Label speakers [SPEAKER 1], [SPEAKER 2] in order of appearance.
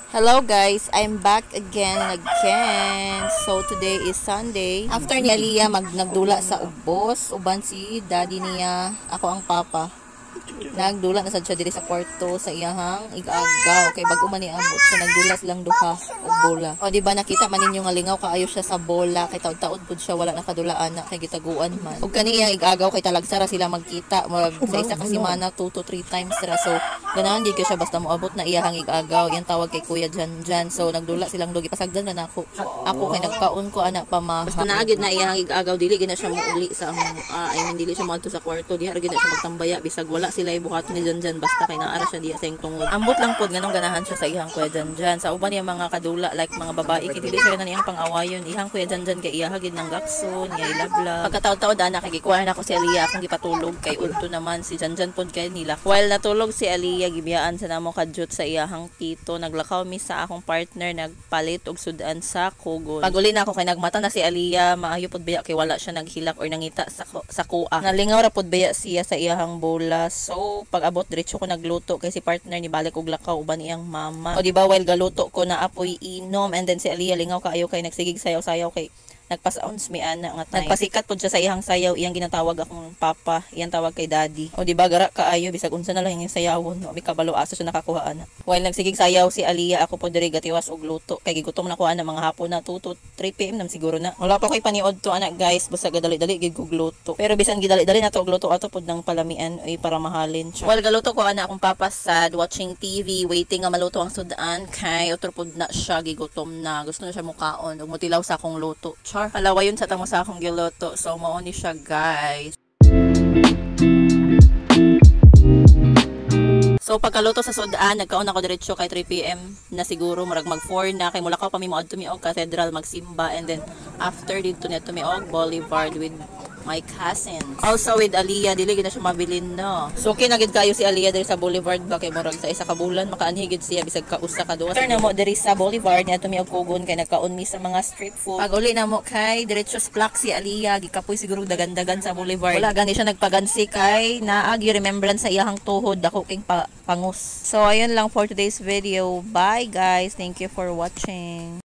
[SPEAKER 1] Hello guys, I'm back again and again. So today is Sunday. After ni Aliyah nagdula sa ubos, uban si daddy niya, ako ang papa. Nagdula na sad siya diri sa kwarto sa iyahang igagaw kay bag-o man ni ambot. So nagdula silang duha og bola. O di ba nakita man ninyo nga lingaw kaayo siya sa bola kay taud-taud pud siya wala nakadulaan na kay gitaguan man. Ug kani iyang igagaw kay talagsara sila magkita sa isa ka semana 2 to 3 times ra. So ganahan di ka siya basta moabot na iyahang igagaw. Yang tawag kay Kuya Janjan. So nagdula silang dugi pasagdan na nako. Ako kay nagkaon ko ana pamaha. Basta naagid na iyahang igagaw dili gina siya mouli sa dili siya moadto sa kwarto diha ra gina siya magtambaya bisag wala sila buhat ni Janjan basta kay naara siya diya sa iyang tungod. Ambot lang pod nganong ganahan siya sa iyang Kuya Janjan. Sa uban niya mga kadula like mga babae kay dili siya nang iyang pang-awayon. Iyang Kuya Janjan kay iya hagid ng gakson, niya ilabla. Pagkataon-taon ana kay gikuha na ko si Aliyah akong gipatulog kay udto naman si Janjan pod kay nila. While natulog si Aliyah gibiyaan sa namo kadyot sa iyahang tito. Naglakaw mi sa akong partner nagpalit og sudan sa kugon. Paguli na ako kay nagmata na si Aliyah maayo pod biya kay wala siya naghilak or nangita sa kuha. Nalingaw ra pod biya siya sa iyahang bola. So pag abot diretso ko nagluto kay si partner ni balik og lakaw uban iyang mama. O di ba while galuto ko na apoy inom and then si Aliyah lingaw kaayo kay nagsigig sayaw-sayaw kay nagpa-sounds mi ana nga time. Nagpasikat pod siya sa iyang sayaw, iyang ginatawag akong papa, iyang tawag kay daddy. O di ba gara kaayo bisag unsa na lang yung sayawon, no? May kabalo asa siya nakakuha ana. While nagsigig sayaw si Aliyah, ako pod diri gatiwas og luto kay gigutom na ko ana mga hapon na 2 to 3 PM nam siguro na. Wala pa koy paniod to ana guys, basta gadali-dali gid kog luto. Pero bisan gidali-dali na to og luto ato pod nang palamian ay para mahalin siya. While galuto ko ana akong papa sad watching TV, waiting nga maluto ang sudan kay otro pod na siya gigutom na. Gusto na siya mukaon ug mutilaw sa akong luto. Alawa yun sa tamo sa akong giluto. So, mao ni siya guys. So, pagkaluto sa sudan, nagkaon ako diretso kay 3 PM na siguro. Murag mag 4 na. Kay Mulakaw pa mi moad tumiog cathedral, magsimba. And then, after dito na tumiog Boulevard with my cousins. Also with Aliyah, dili gid na siya mabilin no. So okay na gid kayo si Aliyah diri sa Boulevard ba kay murag sa isa ka bulan makaanhi gid siya bisag kausa ka duwa. After na mo diri sa Boulevard niya tumiog kugon kay nagkaon mi sa mga street food. Pag uli na mo kay diretso sa Plaque si Aliyah gikapoy siguro dagan-dagan sa Boulevard. Wala gani siya nagpagansi kay naagi remembrance sa iyahang tuhod dako king pangus. So ayun lang for today's video. Bye guys. Thank you for watching.